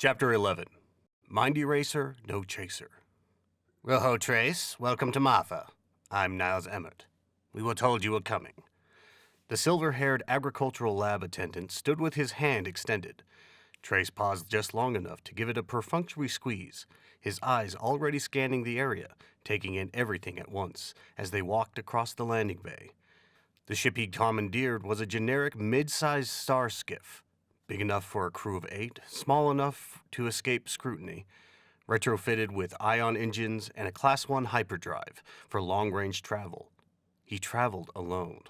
Chapter 11. Mind Eraser, No Chaser. Well, ho, Trace. Welcome to Martha. I'm Niles Emmert. We were told you were coming. The silver-haired agricultural lab attendant stood with his hand extended. Trace paused just long enough to give it a perfunctory squeeze, his eyes already scanning the area, taking in everything at once, as they walked across the landing bay. The ship he commandeered was a generic mid-sized star skiff, big enough for a crew of 8, small enough to escape scrutiny, retrofitted with ion engines and a Class 1 hyperdrive for long-range travel. He traveled alone.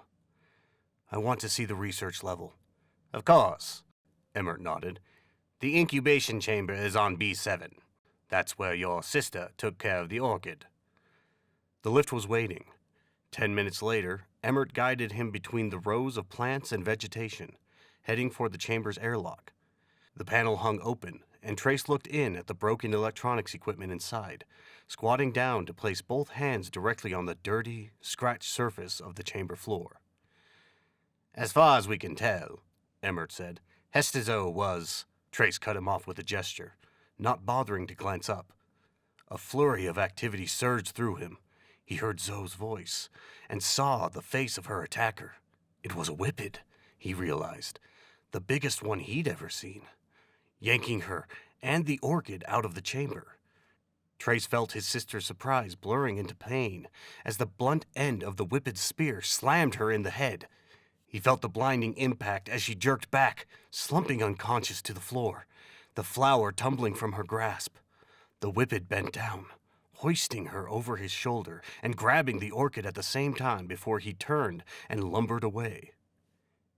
I want to see the research level. Of course, Emmert nodded. The incubation chamber is on B7. That's where your sister took care of the orchid. The lift was waiting. 10 minutes later, Emmert guided him between the rows of plants and vegetation, heading for the chamber's airlock. The panel hung open, and Trace looked in at the broken electronics equipment inside, squatting down to place both hands directly on the dirty, scratched surface of the chamber floor. As far as we can tell, Emmert said, Hestezo was... Trace cut him off with a gesture, not bothering to glance up. A flurry of activity surged through him. He heard Zoe's voice, and saw the face of her attacker. It was a whippet, he realized, the biggest one he'd ever seen, yanking her and the orchid out of the chamber. Trace felt his sister's surprise blurring into pain as the blunt end of the whippet's spear slammed her in the head. He felt the blinding impact as she jerked back, slumping unconscious to the floor, the flower tumbling from her grasp. The whippet bent down, hoisting her over his shoulder and grabbing the orchid at the same time before he turned and lumbered away.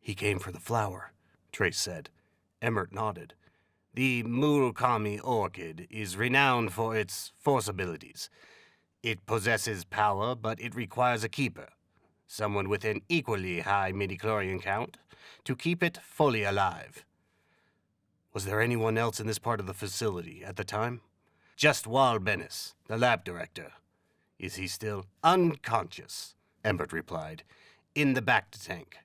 He came for the flower, Trace said. Emmert nodded. The Murakami orchid is renowned for its force abilities. It possesses power, but it requires a keeper, someone with an equally high midichlorian count, to keep it fully alive. Was there anyone else in this part of the facility at the time? Just Wal Bennis, the lab director. Is he still unconscious? Emmert replied. In the back tank.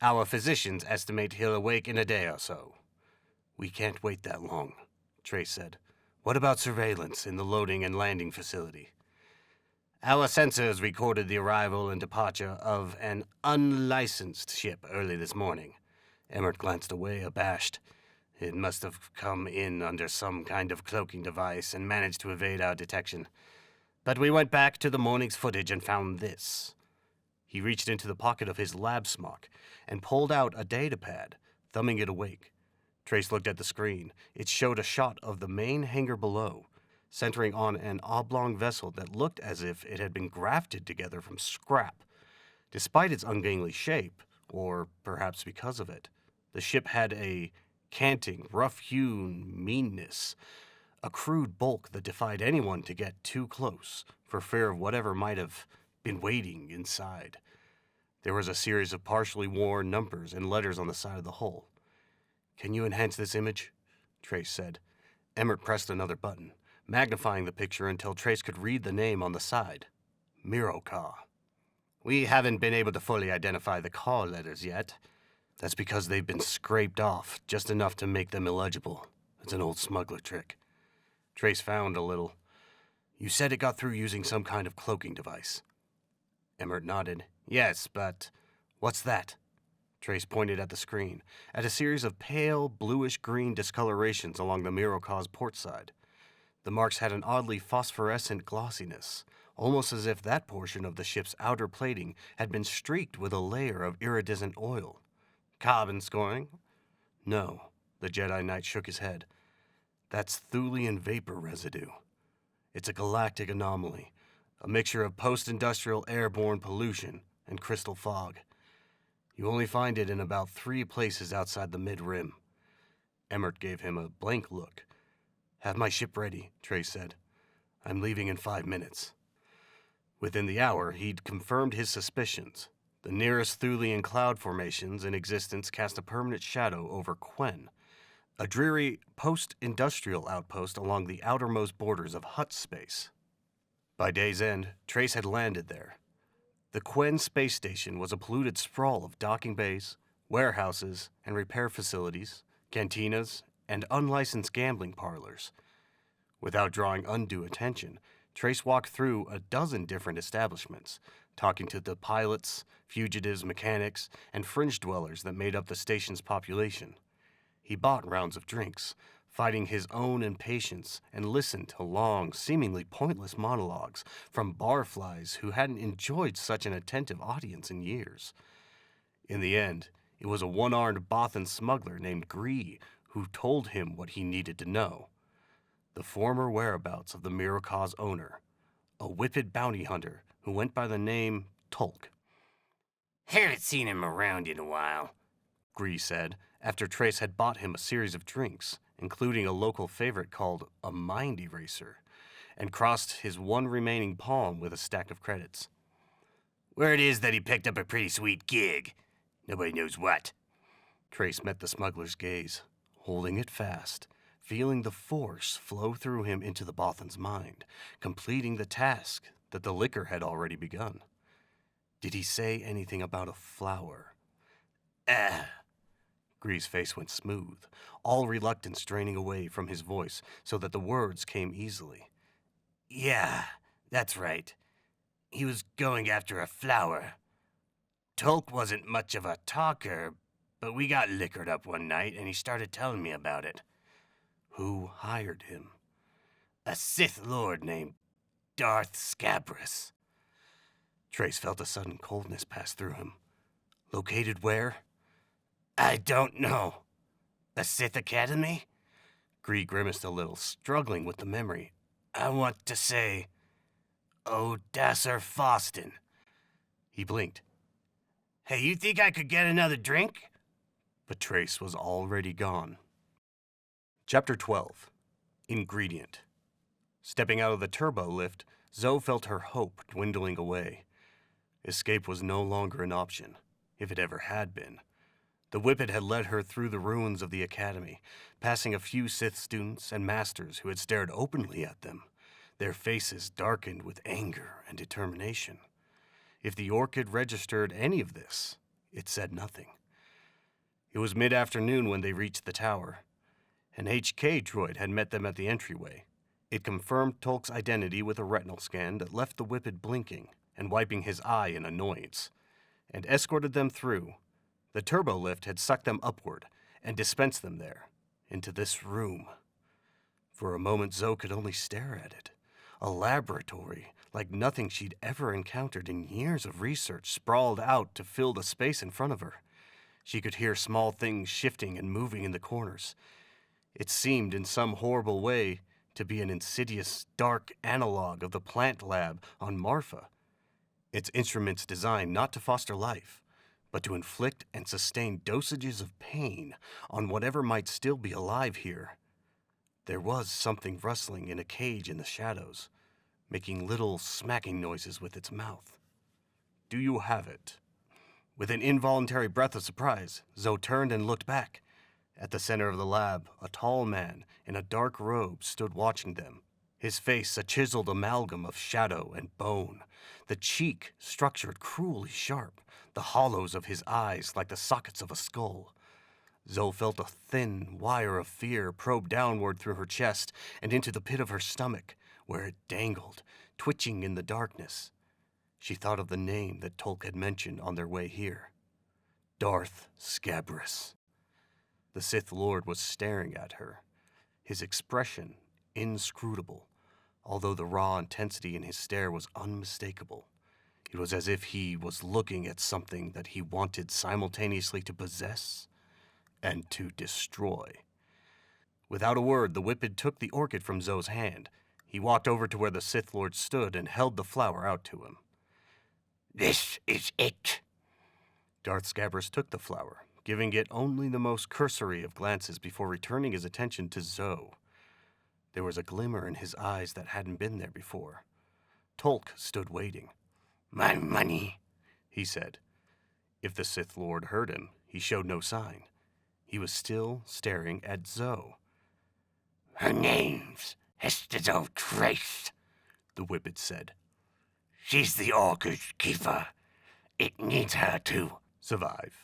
Our physicians estimate he'll awake in a day or so. We can't wait that long, Trace said. What about surveillance in the loading and landing facility? Our sensors recorded the arrival and departure of an unlicensed ship early this morning. Emmert glanced away, abashed. It must have come in under some kind of cloaking device and managed to evade our detection. But we went back to the morning's footage and found this. He reached into the pocket of his lab smock and pulled out a datapad, thumbing it awake. Trace looked at the screen. It showed a shot of the main hangar below, centering on an oblong vessel that looked as if it had been grafted together from scrap. Despite its ungainly shape, or perhaps because of it, the ship had a canting, rough-hewn meanness, a crude bulk that defied anyone to get too close for fear of whatever might have been waiting inside. There was a series of partially worn numbers and letters on the side of the hull. Can you enhance this image? Trace said. Emmert pressed another button, magnifying the picture until Trace could read the name on the side. Miroka. We haven't been able to fully identify the call letters yet. That's because they've been scraped off, just enough to make them illegible. It's an old smuggler trick. Trace found a little. You said it got through using some kind of cloaking device. Emmert nodded. Yes, but what's that? Trace pointed at the screen, at a series of pale, bluish-green discolorations along the Miroka's port side. The marks had an oddly phosphorescent glossiness, almost as if that portion of the ship's outer plating had been streaked with a layer of iridescent oil. Carbon scoring? No, the Jedi Knight shook his head. That's Thulian vapor residue. It's a galactic anomaly, a mixture of post-industrial airborne pollution and crystal fog. You only find it in about 3 places outside the mid-rim. Emmert gave him a blank look. Have my ship ready, Trace said. I'm leaving in 5 minutes. Within the hour, he'd confirmed his suspicions. The nearest Thulian cloud formations in existence cast a permanent shadow over Quen, a dreary post-industrial outpost along the outermost borders of Hutt space. By day's end, Trace had landed there. The Quen space station was a polluted sprawl of docking bays, warehouses, and repair facilities, cantinas, and unlicensed gambling parlors. Without drawing undue attention, Trace walked through a dozen different establishments, talking to the pilots, fugitives, mechanics, and fringe dwellers that made up the station's population. He bought rounds of drinks, fighting his own impatience, and listened to long, seemingly pointless monologues from barflies who hadn't enjoyed such an attentive audience in years. In the end, it was a one-armed Bothan smuggler named Gree who told him what he needed to know. The former whereabouts of the Miracaw's owner, a whipped bounty hunter who went by the name Tolk. Haven't seen him around in a while, Gree said, after Trace had bought him a series of drinks, including a local favorite called a mind eraser, and crossed his one remaining palm with a stack of credits. Word is that he picked up a pretty sweet gig. Nobody knows what. Trace met the smuggler's gaze, holding it fast, feeling the force flow through him into the Bothan's mind, completing the task that the liquor had already begun. Did he say anything about a flower? Gree's face went smooth, all reluctance draining away from his voice so that the words came easily. Yeah, that's right. He was going after a flower. Tolk wasn't much of a talker, but we got liquored up one night and he started telling me about it. Who hired him? A Sith Lord named Darth Scabrous. Trace felt a sudden coldness pass through him. Located where? I don't know. A Sith Academy? Gree grimaced a little, struggling with the memory. I want to say, Dasser Foston. He blinked. Hey, you think I could get another drink? But Trace was already gone. Chapter 12. Ingredient. Stepping out of the turbo lift, Zoe felt her hope dwindling away. Escape was no longer an option, if it ever had been. The Whippet had led her through the ruins of the academy, passing a few Sith students and masters who had stared openly at them, their faces darkened with anger and determination. If the Orchid registered any of this, it said nothing. It was mid-afternoon when they reached the tower. An HK droid had met them at the entryway. It confirmed Tolk's identity with a retinal scan that left the Whippet blinking and wiping his eye in annoyance, and escorted them through. The turbo lift had sucked them upward and dispensed them there, into this room. For a moment, Zoe could only stare at it. A laboratory like nothing she'd ever encountered in years of research sprawled out to fill the space in front of her. She could hear small things shifting and moving in the corners. It seemed, in some horrible way, to be an insidious, dark analog of the plant lab on Marfa. Its instruments designed not to foster life, but to inflict and sustain dosages of pain on whatever might still be alive here. There was something rustling in a cage in the shadows, making little smacking noises with its mouth. Do you have it? With an involuntary breath of surprise, Zoe turned and looked back. At the center of the lab, a tall man in a dark robe stood watching them, his face a chiseled amalgam of shadow and bone, the cheek structured cruelly sharp, the hollows of his eyes like the sockets of a skull. Zoe felt a thin wire of fear probe downward through her chest and into the pit of her stomach, where it dangled, twitching in the darkness. She thought of the name that Tolk had mentioned on their way here. Darth Scabrous. The Sith Lord was staring at her, his expression inscrutable, although the raw intensity in his stare was unmistakable. It was as if he was looking at something that he wanted simultaneously to possess and to destroy. Without a word, the Whippet took the orchid from Zoe's hand. He walked over to where the Sith Lord stood and held the flower out to him. This is it. Darth Scabrous took the flower, giving it only the most cursory of glances before returning his attention to Zoe. There was a glimmer in his eyes that hadn't been there before. Tolk stood waiting. My money, he said. If the Sith Lord heard him, he showed no sign. He was still staring at Zoe. Her name's Hester Trace, the Whippet said. She's the Orchid's keeper. It needs her to survive.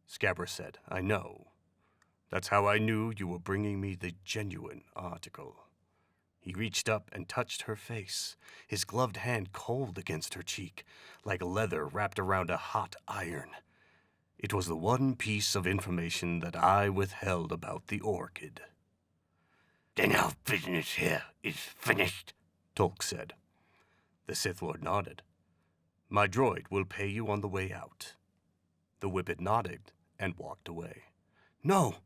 Scabrous said, I know. That's how I knew you were bringing me the genuine article. He reached up and touched her face, his gloved hand cold against her cheek, like leather wrapped around a hot iron. It was the one piece of information that I withheld about the orchid. Then our business here is finished, Tolk said. The Sith Lord nodded. My droid will pay you on the way out. The Whippet nodded and walked away. No,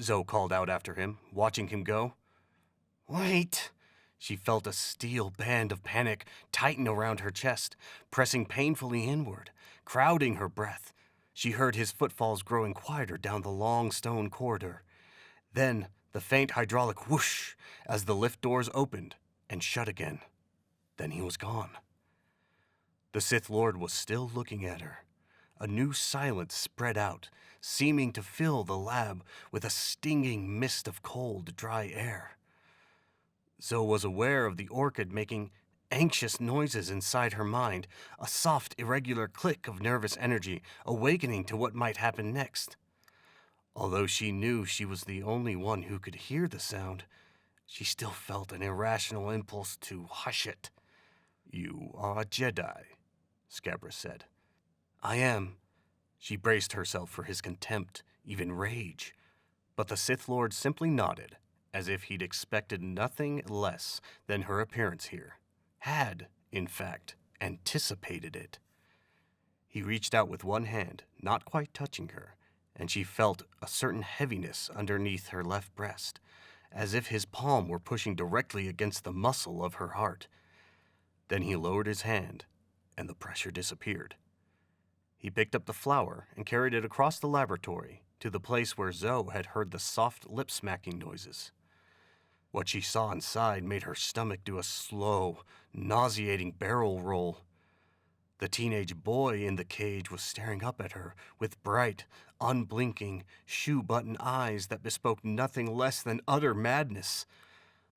Zoe called out after him, watching him go. Wait! She felt a steel band of panic tighten around her chest, pressing painfully inward, crowding her breath. She heard his footfalls growing quieter down the long stone corridor. Then the faint hydraulic whoosh as the lift doors opened and shut again. Then he was gone. The Sith Lord was still looking at her. A new silence spread out, seeming to fill the lab with a stinging mist of cold, dry air. Zoe was aware of the orchid making anxious noises inside her mind, a soft, irregular click of nervous energy, awakening to what might happen next. Although she knew she was the only one who could hear the sound, she still felt an irrational impulse to hush it. You are a Jedi, Scabrous said. I am. She braced herself for his contempt, even rage. But the Sith Lord simply nodded, as if he'd expected nothing less than her appearance here. Had, in fact, anticipated it. He reached out with one hand, not quite touching her, and she felt a certain heaviness underneath her left breast, as if his palm were pushing directly against the muscle of her heart. Then he lowered his hand, and the pressure disappeared. He picked up the flower and carried it across the laboratory to the place where Zoe had heard the soft lip-smacking noises. What she saw inside made her stomach do a slow, nauseating barrel roll. The teenage boy in the cage was staring up at her with bright, unblinking, shoe-button eyes that bespoke nothing less than utter madness.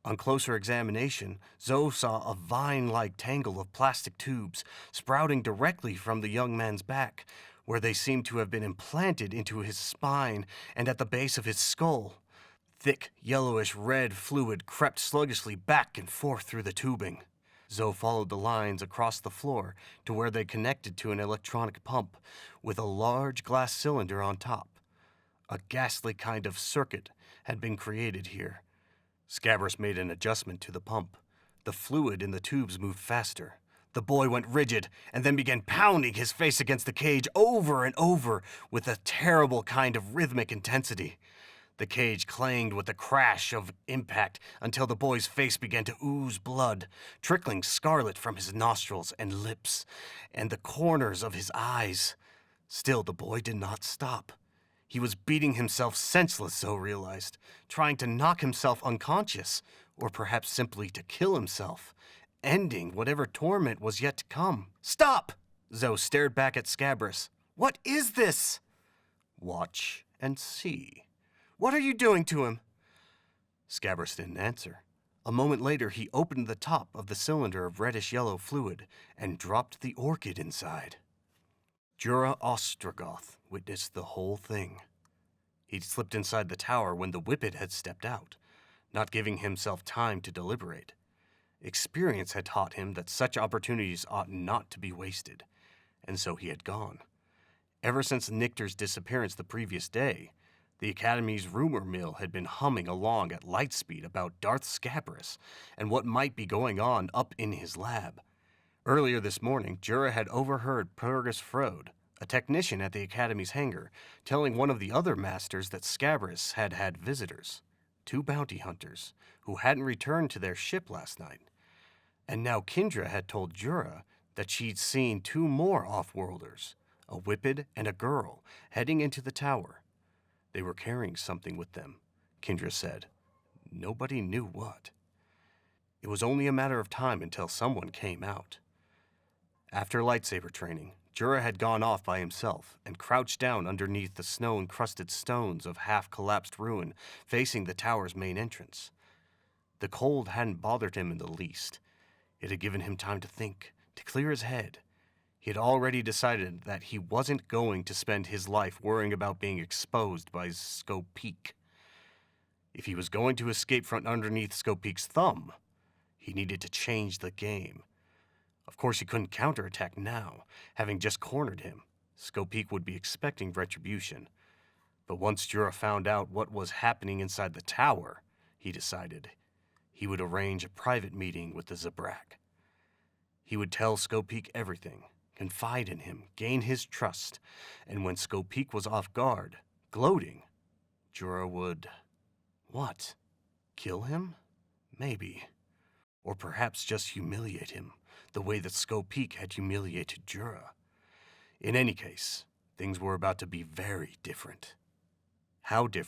On closer examination, Zoe saw a vine-like tangle of plastic tubes sprouting directly from the young man's back, where they seemed to have been implanted into his spine and at the base of his skull. Thick, yellowish-red fluid crept sluggishly back and forth through the tubing. Zoe followed the lines across the floor to where they connected to an electronic pump with a large glass cylinder on top. A ghastly kind of circuit had been created here. Scabrous made an adjustment to the pump. The fluid in the tubes moved faster. The boy went rigid and then began pounding his face against the cage over and over with a terrible kind of rhythmic intensity. The cage clanged with the crash of impact until the boy's face began to ooze blood, trickling scarlet from his nostrils and lips and the corners of his eyes. Still, the boy did not stop. He was beating himself senseless, Zoe realized, trying to knock himself unconscious, or perhaps simply to kill himself, ending whatever torment was yet to come. Stop! Zoe stared back at Scabrous. What is this? Watch and see. What are you doing to him? Scabrous didn't answer. A moment later, he opened the top of the cylinder of reddish-yellow fluid and dropped the orchid inside. Jura Ostrogoth witnessed the whole thing. He'd slipped inside the tower when the Whippet had stepped out, not giving himself time to deliberate. Experience had taught him that such opportunities ought not to be wasted, and so he had gone. Ever since Nictor's disappearance the previous day, the Academy's rumor mill had been humming along at light speed about Darth Scabrous and what might be going on up in his lab. Earlier this morning, Jura had overheard Purgus Frode, a technician at the Academy's hangar, telling one of the other masters that Scabrous had had visitors, 2 bounty hunters, who hadn't returned to their ship last night. And now Kindra had told Jura that she'd seen 2 more off-worlders, a Whippet and a girl, heading into the tower. They were carrying something with them, Kindra said. Nobody knew what. It was only a matter of time until someone came out. After lightsaber training, Jura had gone off by himself and crouched down underneath the snow-encrusted stones of half-collapsed ruin facing the tower's main entrance. The cold hadn't bothered him in the least. It had given him time to think, to clear his head. He had already decided that he wasn't going to spend his life worrying about being exposed by Scopeak. If he was going to escape from underneath Skopeek's thumb, he needed to change the game. Of course, he couldn't counterattack now. Having just cornered him, Skopeek would be expecting retribution. But once Jura found out what was happening inside the tower, he decided he would arrange a private meeting with the Zabrak. He would tell Skopeek everything, confide in him, gain his trust, and when Skopeek was off guard, gloating, Jura would... what? Kill him? Maybe. Or perhaps just humiliate him, the way that Skopeek had humiliated Jura. In any case, things were about to be very different. How different